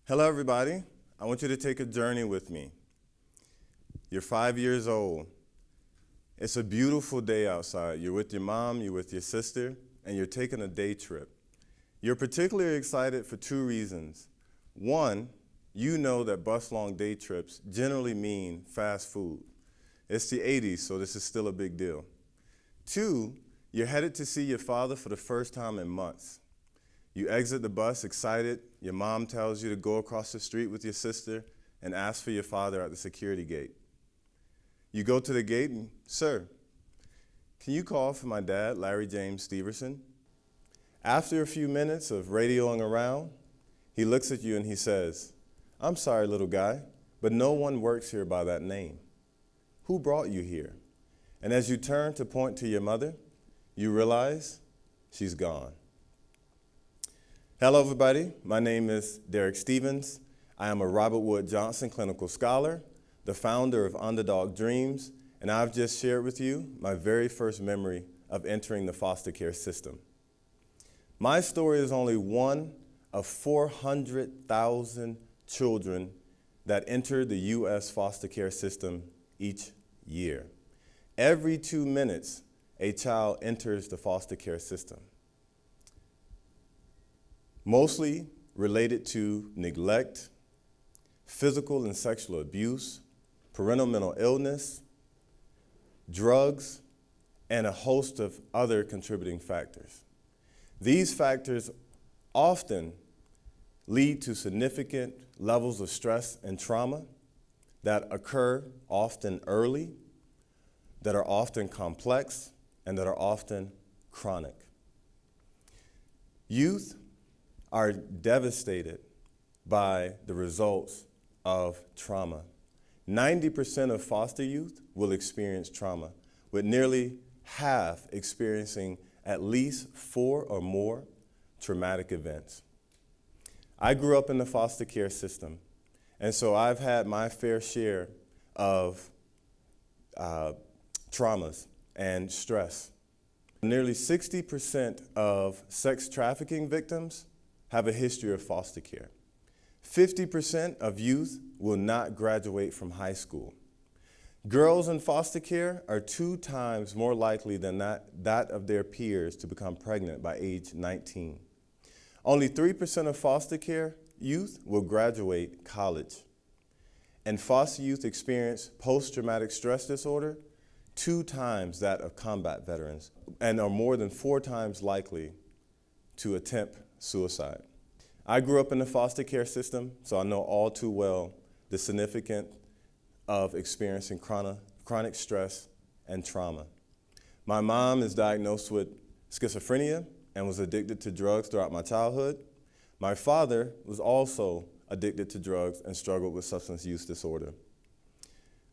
Hello, everybody. I want you to take a journey with me. You're 5 years old. It's a beautiful day outside. You're with your mom, you're with your sister, and you're taking a day trip. You're particularly excited for two reasons. One, you know that bus-long day trips generally mean fast food. It's the 80s, so this is still a big deal. Two, you're headed to see your father for the first time in months. You exit the bus excited. Your mom tells you to go across the street with your sister and ask for your father at the security gate. You go to the gate and, "Sir, can you call for my dad, Larry James Steverson?" After a few minutes of radioing around, he looks at you and he says, "I'm sorry, little guy, but no one works here by that name. Who brought you here?" And as you turn to point to your mother, you realize she's gone. Hello, everybody. My name is Derek Stevens. I am a Robert Wood Johnson clinical scholar, the founder of underdogDREAMS, and I've just shared with you my very first memory of entering the foster care system. My story is only one of 400,000 children that enter the U.S. foster care system each year. Every 2 minutes, a child enters the foster care system, mostly related to neglect, physical and sexual abuse, parental mental illness, drugs, and a host of other contributing factors. These factors often lead to significant levels of stress and trauma that occur often early, that are often complex, and that are often chronic. Youth are devastated by the results of trauma. 90% of foster youth will experience trauma, with nearly half experiencing at least 4 or more traumatic events. I grew up in the foster care system, and so I've had my fair share of traumas and stress. Nearly 60% of sex trafficking victims have a history of foster care. 50% of youth will not graduate from high school. Girls in foster care are 2 times more likely than that of their peers to become pregnant by age 19. Only 3% of foster care youth will graduate college. And foster youth experience post-traumatic stress disorder 2 times that of combat veterans, and are more than 4 times likely to attempt suicide. I grew up in the foster care system, so I know all too well the significance of experiencing chronic stress and trauma. My mom is diagnosed with schizophrenia and was addicted to drugs throughout my childhood. My father was also addicted to drugs and struggled with substance use disorder.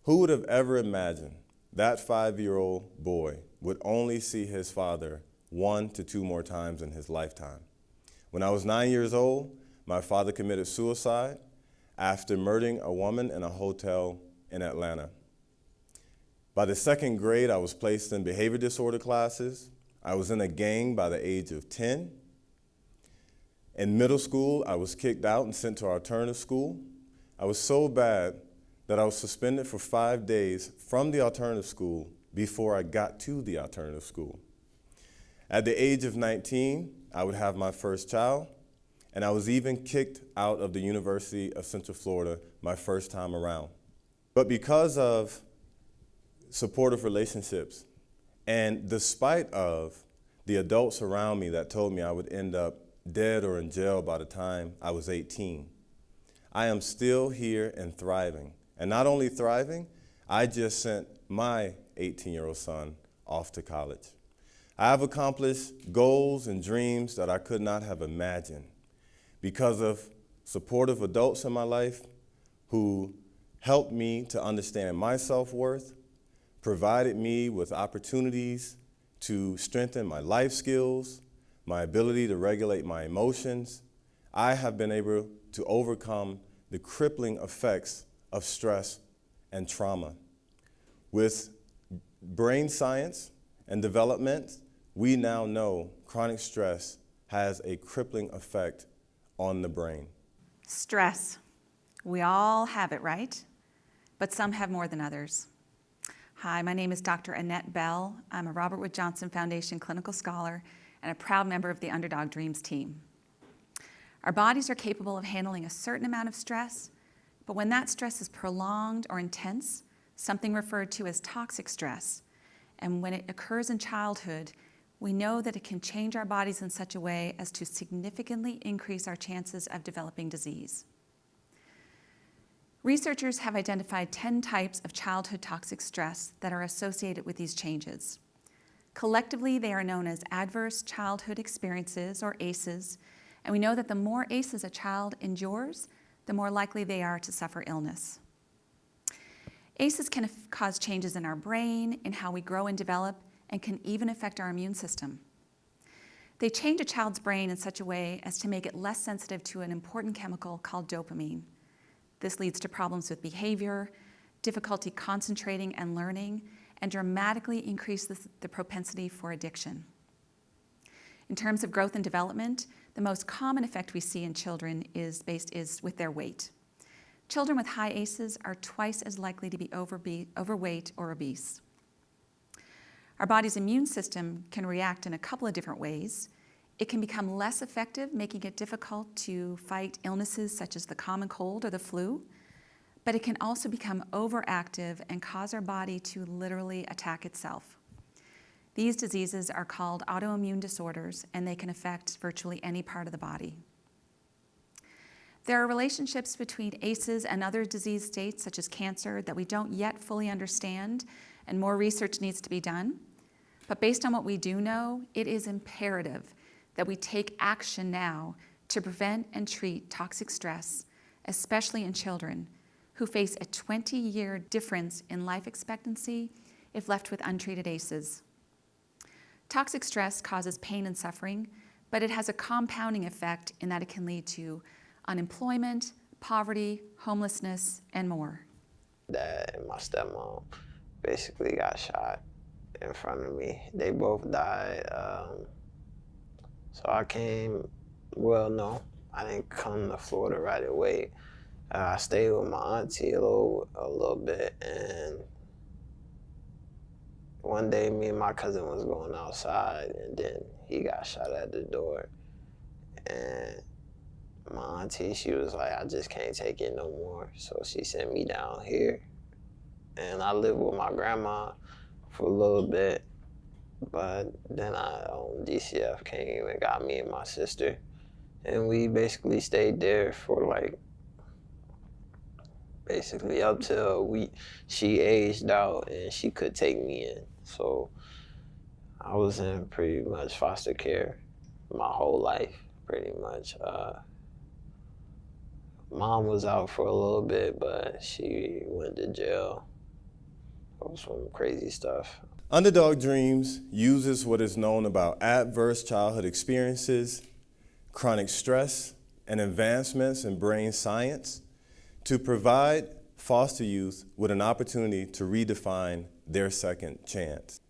Who would have ever imagined that 5-year-old boy would only see his father 1 to 2 more times in his lifetime? When I was 9 years old, my father committed suicide after murdering a woman in a hotel in Atlanta. By the 2nd grade, I was placed in behavior disorder classes. I was in a gang by the age of 10. In middle school, I was kicked out and sent to alternative school. I was so bad that I was suspended for 5 days from the alternative school before I got to the alternative school. At the age of 19, I would have my first child, and I was even kicked out of the University of Central Florida my first time around. But because of supportive relationships, and despite of the adults around me that told me I would end up dead or in jail by the time I was 18, I am still here and thriving. And not only thriving, I just sent my 18-year-old son off to college. I have accomplished goals and dreams that I could not have imagined because of supportive adults in my life who helped me to understand my self-worth, provided me with opportunities to strengthen my life skills, my ability to regulate my emotions. I have been able to overcome the crippling effects of stress and trauma. With brain science and development, we now know chronic stress has a crippling effect on the brain. Stress. We all have it, right? But some have more than others. Hi, my name is Dr. Annette Bell. I'm a Robert Wood Johnson Foundation clinical scholar and a proud member of the underdogDREAMS team. Our bodies are capable of handling a certain amount of stress, but when that stress is prolonged or intense, something referred to as toxic stress, and when it occurs in childhood, we know that it can change our bodies in such a way as to significantly increase our chances of developing disease. Researchers have identified 10 types of childhood toxic stress that are associated with these changes. Collectively, they are known as adverse childhood experiences, or ACEs, and we know that the more ACEs a child endures, the more likely they are to suffer illness. ACEs can cause changes in our brain, in how we grow and develop, and can even affect our immune system. They change a child's brain in such a way as to make it less sensitive to an important chemical called dopamine. This leads to problems with behavior, difficulty concentrating and learning, and dramatically increases the propensity for addiction. In terms of growth and development, the most common effect we see in children is with their weight. Children with high ACEs are twice as likely to be overweight or obese. Our body's immune system can react in a couple of different ways. It can become less effective, making it difficult to fight illnesses such as the common cold or the flu, but it can also become overactive and cause our body to literally attack itself. These diseases are called autoimmune disorders, and they can affect virtually any part of the body. There are relationships between ACEs and other disease states, such as cancer, that we don't yet fully understand, and more research needs to be done. But based on what we do know, it is imperative that we take action now to prevent and treat toxic stress, especially in children who face a 20-year difference in life expectancy if left with untreated ACEs. Toxic stress causes pain and suffering, but it has a compounding effect in that it can lead to unemployment, poverty, homelessness, and more. Dad and my stepmom basically got shot in front of me. They both died. So I came, no, I didn't come to Florida right away. I stayed with my auntie a little bit, and one day me and my cousin was going outside, and then he got shot at the door. And my auntie, she was like, I just can't take it no more. So she sent me down here, and I lived with my grandma for a little bit. But then DCF came and got me and my sister, and we basically stayed there for basically up till she aged out and she could take me in. So I was in pretty much foster care my whole life, pretty much. Mom was out for a little bit, but she went to jail for some crazy stuff. underdogDREAMS uses what is known about adverse childhood experiences, chronic stress, and advancements in brain science to provide foster youth with an opportunity to redefine their second chance.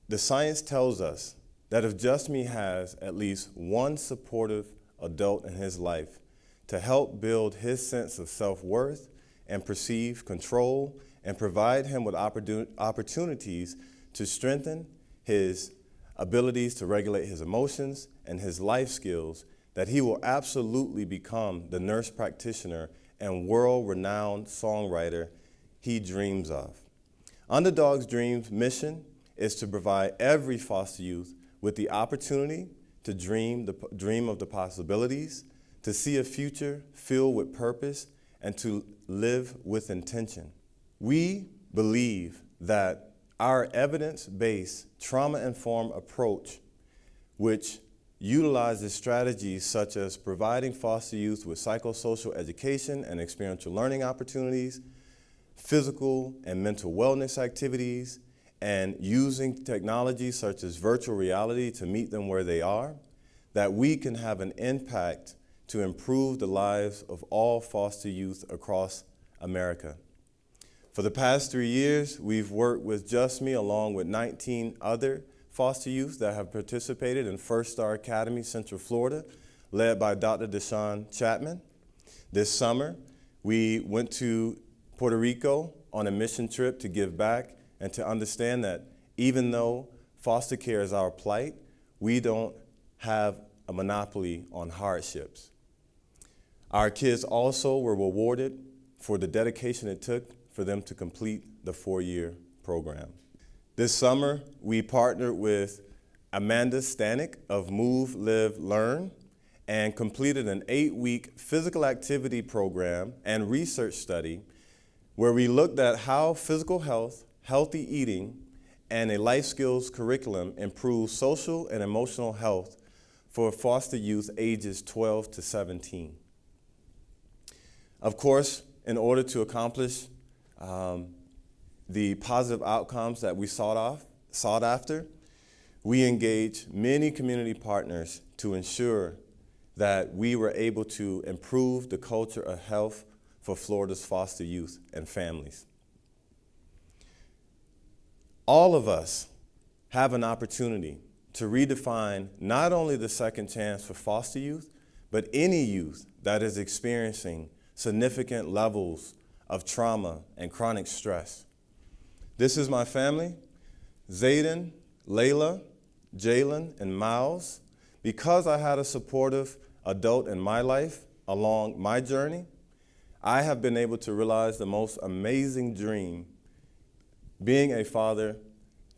The science tells us that if Just Me has at least one supportive adult in his life to help build his sense of self-worth and perceive control and provide him with opportunities to strengthen his abilities to regulate his emotions and his life skills, that he will absolutely become the nurse practitioner and world-renowned songwriter he dreams of. underdogDREAMS' mission is to provide every foster youth with the opportunity to dream of the possibilities, to see a future filled with purpose, and to live with intention. We believe that our evidence-based, trauma-informed approach, which utilizes strategies such as providing foster youth with psychosocial education and experiential learning opportunities, physical and mental wellness activities, and using technologies such as virtual reality to meet them where they are, that we can have an impact to improve the lives of all foster youth across America. For the past 3 years, we've worked with Just Me along with 19 other foster youth that have participated in First Star Academy, Central Florida, led by Dr. Deshaun Chapman. This summer, we went to Puerto Rico on a mission trip to give back and to understand that even though foster care is our plight, we don't have a monopoly on hardships. Our kids also were rewarded for the dedication it took for them to complete the 4-year program. This summer, we partnered with Amanda Stanek of Move, Live, Learn and completed an 8-week physical activity program and research study where we looked at how physical health, healthy eating, and a life skills curriculum improve social and emotional health for foster youth ages 12 to 17. Of course, in order to accomplish the positive outcomes that we sought after, we engaged many community partners to ensure that we were able to improve the culture of health for Florida's foster youth and families. All of us have an opportunity to redefine not only the second chance for foster youth, but any youth that is experiencing significant levels of trauma and chronic stress. This is my family, Zayden, Layla, Jalen, and Miles. Because I had a supportive adult in my life along my journey, I have been able to realize the most amazing dream, being a father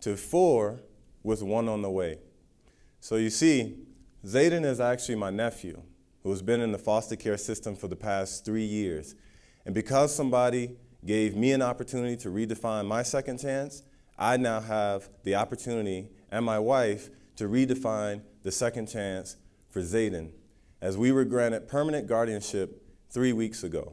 to 4 with 1 on the way. So you see, Zayden is actually my nephew who has been in the foster care system for the past 3 years. And because somebody gave me an opportunity to redefine my second chance, I now have the opportunity and my wife to redefine the second chance for Zayden, as we were granted permanent guardianship 3 weeks ago.